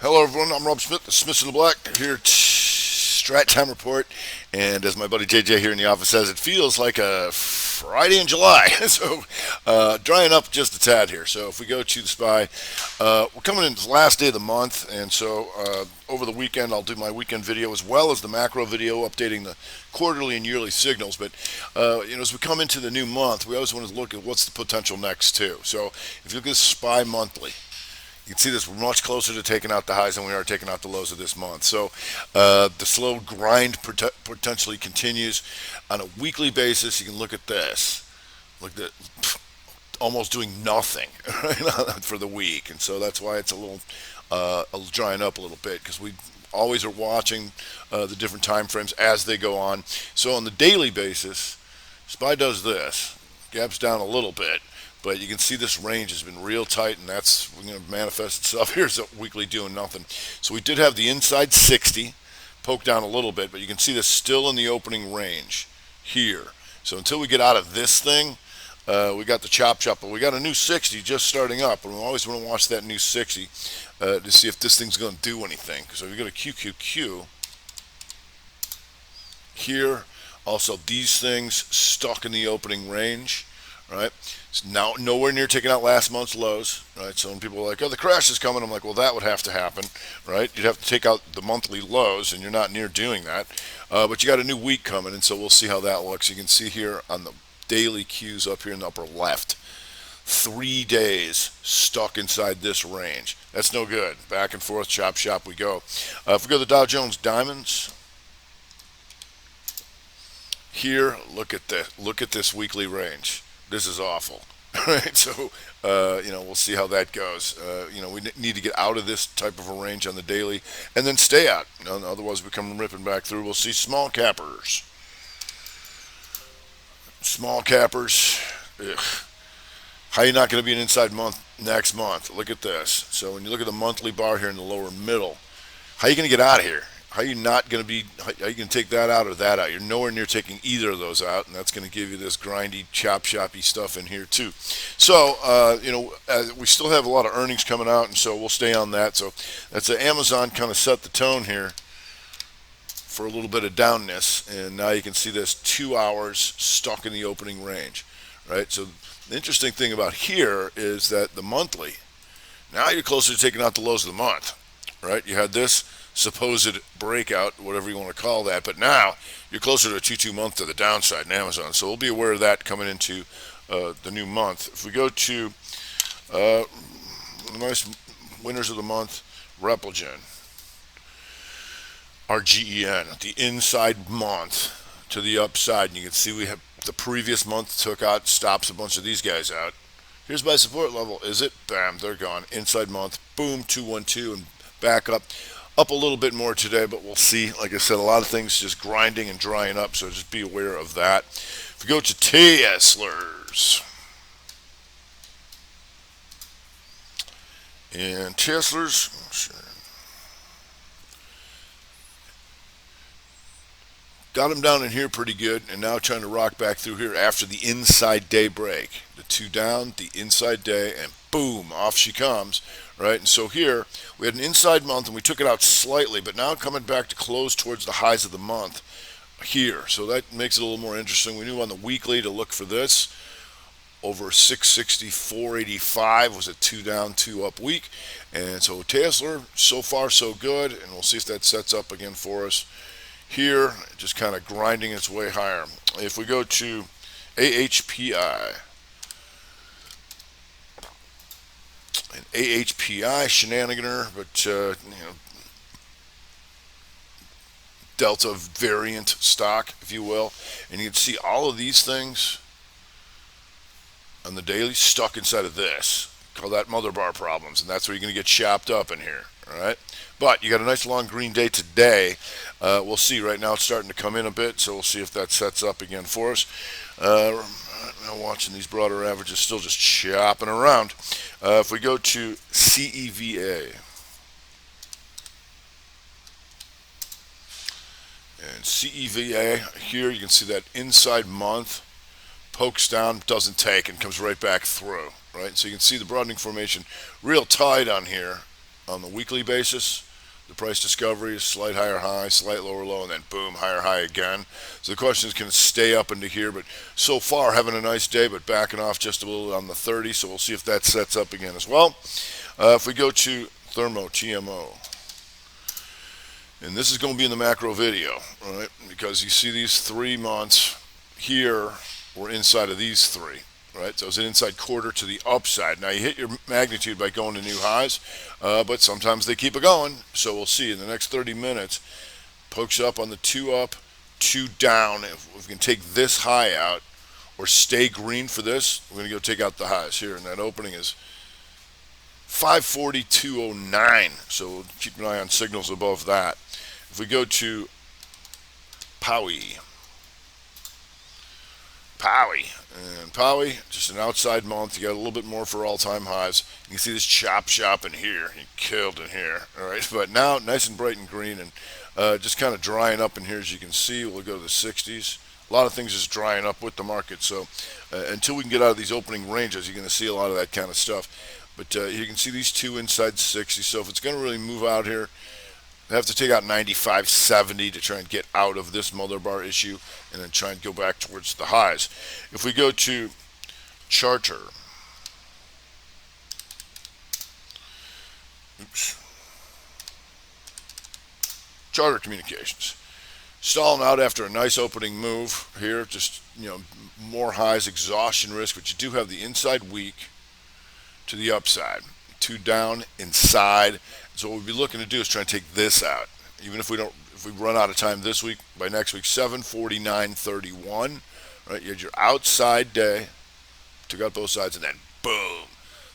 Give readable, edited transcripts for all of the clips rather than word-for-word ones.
Hello, everyone. I'm Rob Smith, the Smiths of the Black, here at Strat Time Report. And as my buddy JJ here in the office says, it feels like a Friday in July. Drying up just a tad here. So, if we go to the SPY, we're coming into the last day of the month. And so, over the weekend, I'll do my weekend video as well as the macro video updating the quarterly and yearly signals. But, as we come into the new month, we always want to look at what's the potential next, too. So, if you look at SPY monthly, you can see this, we're much closer to taking out the highs than we are taking out the lows of this month. So the slow grind potentially continues on a weekly basis. You can look at this, look at almost doing nothing right, for the week, and so that's why it's a little drying up a little bit, because we always are watching the different time frames as they go on. So on the daily basis, SPY does this, gaps down a little bit. But you can see this range has been real tight, and that's going to manifest itself here as a weekly doing nothing. So we did have the inside 60 poke down a little bit, but you can see this still in the opening range here. So until we get out of this thing, we got the chop, but we got a new 60 just starting up, and we always want to watch that new 60 to see if this thing's going to do anything. So if you go to QQQ here, also these things stuck in the opening range. Right, it's now nowhere near taking out last month's lows. Right, so when people are like, "Oh, the crash is coming," I'm like, "Well, that would have to happen." Right, you'd have to take out the monthly lows, and you're not near doing that. But you got a new week coming, and so we'll see how that looks. You can see here on the daily cues up here in the upper left, 3 days stuck inside this range. That's no good. Back and forth, chop we go. If we go to the Dow Jones Diamonds. Here, look at this. Look at this weekly range. This is awful. Right, so we'll see how that goes. We need to get out of this type of a range on the daily, and then stay out. Otherwise, we come ripping back through. We'll see small cappers. Small cappers. Ugh. How are you not going to be an inside month next month? Look at this. So when you look at the monthly bar here in the lower middle, how are you going to get out of here? How are you not going to be? How are you going to take that out or that out? You're nowhere near taking either of those out, and that's going to give you this grindy, choppy stuff in here too. So we still have a lot of earnings coming out, and so we'll stay on that. So that's the Amazon kind of set the tone here for a little bit of downness, and now you can see this 2 hours stuck in the opening range, right? So the interesting thing about here is that the monthly, now you're closer to taking out the lows of the month, right? You had this supposed breakout, whatever you want to call that, but now you're closer to a 2-2 month to the downside in Amazon. So we'll be aware of that coming into the new month. If we go to the nice winners of the month, Repligen, RGEN, the inside month to the upside, and you can see we have the previous month took out, stops a bunch of these guys out. Here's my support level. Is it? Bam, they're gone. Inside month, boom, 212, and back up. Up a little bit more today, but we'll see. Like I said, a lot of things just grinding and drying up, so just be aware of that. If we go to Teslers, and Teslers, got them down in here pretty good, and now trying to rock back through here after the inside day break. The two down, the inside day, and boom, off she comes. Right, and so here we had an inside month and we took it out slightly, but now coming back to close towards the highs of the month here. So that makes it a little more interesting. We knew on the weekly to look for this. Over 664.85 was a 2 down, 2 up week. And so Tesla, so far so good, and we'll see if that sets up again for us here, just kind of grinding its way higher. If we go to AHPI, an AHPI shenaniganer, but Delta variant stock, if you will, and you can see all of these things on the daily stuck inside of this. Call that mother bar problems, and that's where you're going to get chopped up in here. All right, but you got a nice long green day today. We'll see. Right now it's starting to come in a bit, so we'll see if that sets up again for us. Now watching these broader averages still just chopping around. If we go to CEVA, and CEVA here, you can see that inside month pokes down, doesn't take, and comes right back through. Right, so you can see the broadening formation real tight on here on the weekly basis. The price discovery is slight higher high, slight lower low, and then boom, higher high again. So the question is, can it stay up into here? But so far, having a nice day, but backing off just a little on the 30. So we'll see if that sets up again as well. If we go to Thermo TMO, and this is going to be in the macro video, right? Because you see these 3 months here, we're inside of these 3. Right, so it's an inside quarter to the upside. Now you hit your magnitude by going to new highs, but sometimes they keep it going. So we'll see in the next 30 minutes. Pokes up on the 2 up, 2 down. If we can take this high out or stay green for this, we're going to go take out the highs here. And that opening is 542.09. So we'll keep an eye on signals above that. If we go to Powie. And Powie, just an outside month. You got a little bit more for all-time highs. You can see this chop shop in here. He killed in here, all right? But now, nice and bright and green, and just kind of drying up in here, as you can see. We'll go to the 60s. A lot of things is drying up with the market. So until we can get out of these opening ranges, you're going to see a lot of that kind of stuff. But you can see these 2 inside 60. So if it's going to really move out here, I have to take out 95.70 to try and get out of this mother bar issue and then try and go back towards the highs. If we go to Charter, Charter Communications, stalling out after a nice opening move here, just more highs, exhaustion risk, but you do have the inside weak to the upside. 2 down, inside. So what we'll be looking to do is try and take this out. Even if we run out of time this week, by next week, 749.31. Right, you had your outside day, took out both sides, and then boom,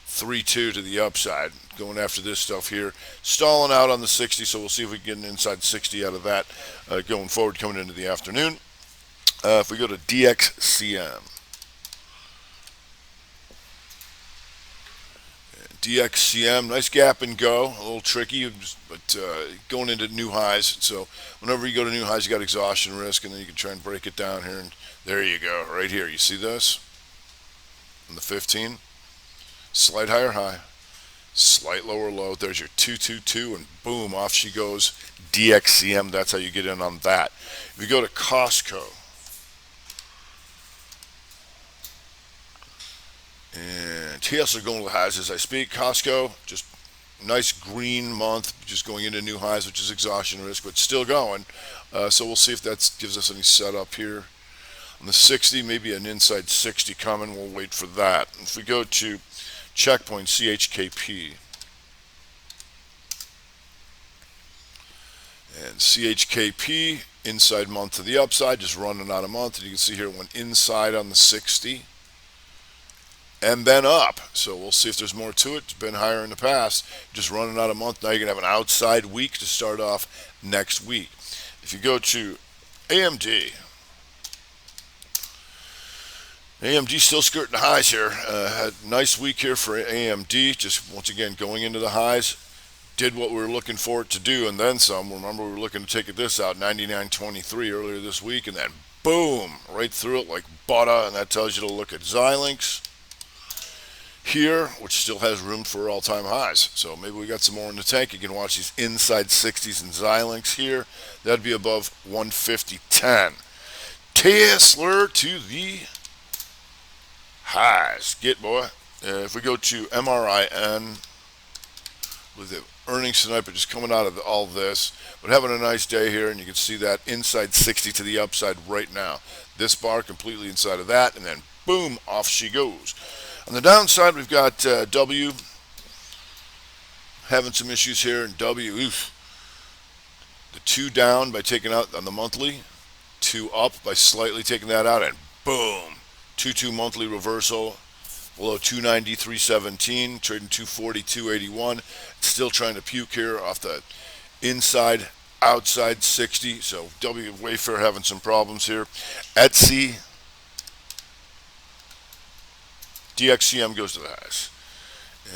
3-2 to the upside. Going after this stuff here, stalling out on the 60. So we'll see if we can get an inside 60 out of that going forward, coming into the afternoon. If we go to DXCM. DXCM, nice gap and go, a little tricky, but going into new highs. So whenever you go to new highs, you got exhaustion risk, and then you can try and break it down here. And there you go, right here. You see this on the 15, slight higher high, slight lower low. There's your 222, and boom, off she goes. DXCM. That's how you get in on that. If you go to Costco. And TS are going to the highs as I speak. Costco, just nice green month, just going into new highs, which is exhaustion risk, but still going. So we'll see if that gives us any setup here. On the 60, maybe an inside 60 coming. We'll wait for that. If we go to Checkpoint CHKP. And CHKP, inside month to the upside, just running out a month. And you can see here it went inside on the 60. And then up. So we'll see if there's more to it. It's been higher in the past. Just running out a month. Now you're going to have an outside week to start off next week. If you go to AMD. AMD still skirting the highs here. Had a nice week here for AMD. Just once again going into the highs. Did what we were looking for it to do and then some. Remember we were looking to take this out 99.23 earlier this week. And then boom. Right through it like butter. And that tells you to look at Xilinx here, which still has room for all-time highs. So maybe we got some more in the tank. You can watch these inside 60s and Xilinx here. That'd be above 150.10. Tesla to the highs. Get boy. If we go to MRIN, with the earnings tonight, but just coming out of all this, but having a nice day here, and you can see that inside 60 to the upside right now. This bar completely inside of that, and then boom, off she goes. On the downside, we've got W having some issues here, and W, oof. The 2 down by taking out on the monthly, 2 up by slightly taking that out, and boom, 2-2 monthly reversal below 293.17, trading 242.81. Still trying to puke here off the inside, outside 60. So W Wayfair having some problems here. Etsy. DXCM goes to the highs.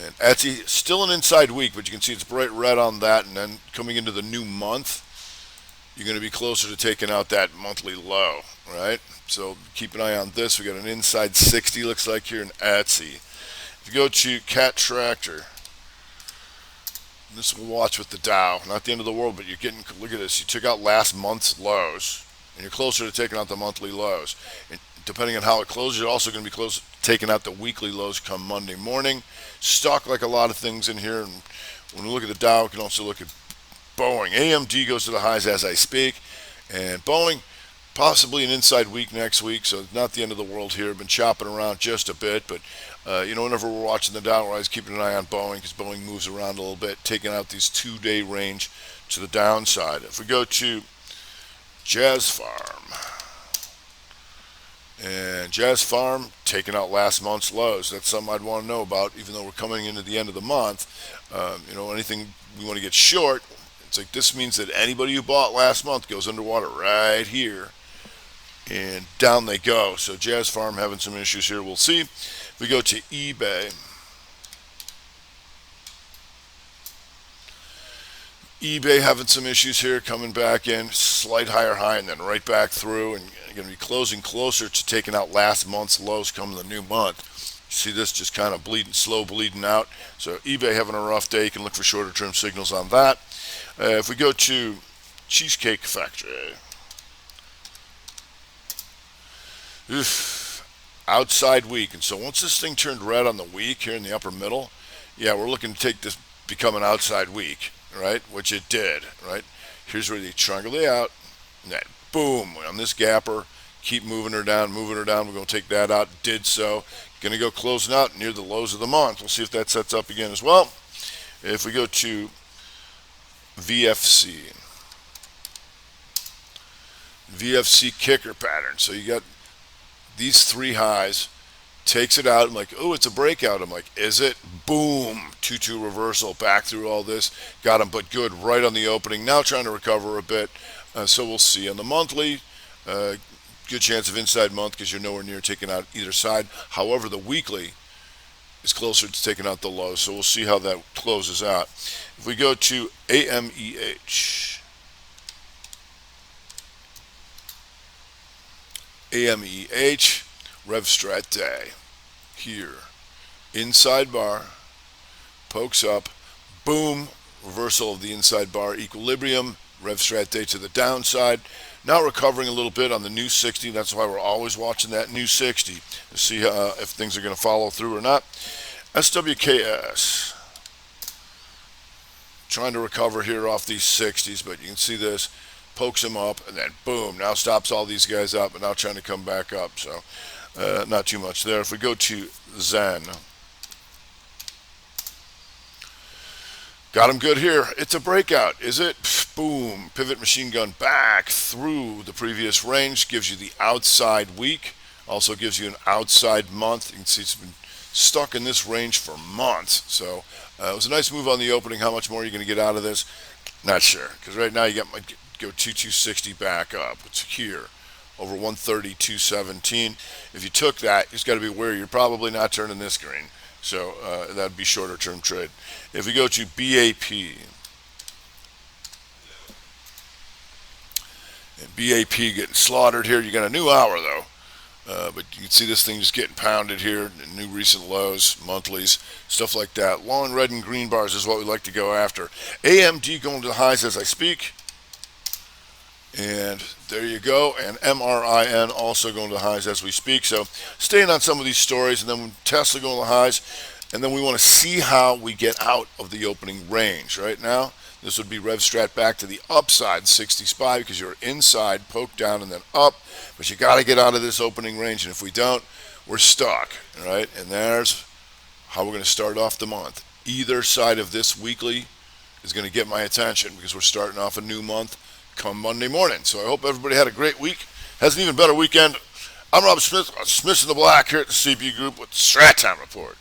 And Etsy, still an inside week, but you can see it's bright red on that. And then coming into the new month, you're going to be closer to taking out that monthly low, right? So keep an eye on this. We got an inside 60, looks like here in Etsy. If you go to Cat Tractor, This we'll watch with the Dow. Not the end of the world, but you're getting, look at this. You took out last month's lows, and you're closer to taking out the monthly lows. And depending on how it closes, you're also going to be close taking out the weekly lows come Monday morning. Stock like a lot of things in here. And when we look at the Dow, we can also look at Boeing. AMD goes to the highs as I speak. And Boeing, possibly an inside week next week, so not the end of the world here. Been chopping around just a bit, but whenever we're watching the Dow, we're always keeping an eye on Boeing because Boeing moves around a little bit, taking out these 2-day range to the downside. If we go to Jazz Farm, and Jazz Farm taking out last month's lows. That's something I'd want to know about, even though we're coming into the end of the month. Anything we want to get short, it's like this means that anybody who bought last month goes underwater right here, and down they go. So Jazz Farm having some issues here. We'll see. If we go to eBay, eBay having some issues here, coming back in, slight higher high, and then right back through, and going to be closing closer to taking out last month's lows coming the new month. You see this just kind of slow bleeding out. So eBay having a rough day. You can look for shorter term signals on that. If we go to Cheesecake Factory, outside week, and so once this thing turned red on the week here in the upper middle, yeah, we're looking to take this become an outside week, right? Which it did, right? Here's where they triangle it out, and that boom on this gapper, keep moving her down. We're going to take that out. Did so. Going to go closing out near the lows of the month. We'll see if that sets up again as well. If we go to VFC kicker pattern. So you got these three highs, takes it out. I'm like, oh, it's a breakout. I'm like, is it? Boom, 2-2 reversal, back through all this. Got him, but good, right on the opening. Now trying to recover a bit. So we'll see. On the monthly, good chance of inside month because you're nowhere near taking out either side. However, the weekly is closer to taking out the low. So we'll see how that closes out. If we go to AMEH. AMEH, RevStrat day. Here. Inside bar. Pokes up. Boom. Reversal of the inside bar equilibrium. RevStrat day to the downside. Now recovering a little bit on the new 60. That's why we're always watching that new 60 to see if things are going to follow through or not. SWKS. Trying to recover here off these 60s, but you can see this. Pokes him up, and then boom. Now stops all these guys up, and now trying to come back up. So not too much there. If we go to Zen. Got him good here. It's a breakout, is it? Boom. Pivot machine gun back through the previous range. Gives you the outside week. Also gives you an outside month. You can see it's been stuck in this range for months. So it was a nice move on the opening. How much more are you going to get out of this? Not sure. Because right now you might go 2260 back up. It's here. Over 132.17. If you took that, you just got to be aware you're probably not turning this green. So that'd be shorter term trade. If we go to BAP, and BAP getting slaughtered here. You got a new hour though, but you can see this thing just getting pounded here. New recent lows, monthlies, stuff like that. Long red and green bars is what we like to go after. AMD going to the highs as I speak. And there you go. And MRIN also going to the highs as we speak. So staying on some of these stories, and then Tesla going to the highs. And then we want to see how we get out of the opening range. Right now, this would be RevStrat back to the upside 60 spy because you're inside, poke down, and then up. But you got to get out of this opening range. And if we don't, we're stuck. All right? And there's how we're going to start off the month. Either side of this weekly is going to get my attention because we're starting off a new month come Monday morning. So I hope everybody had a great week. Has an even better weekend. I'm Rob Smith, Smith in the Black here at the CP Group with the Strat Time Report.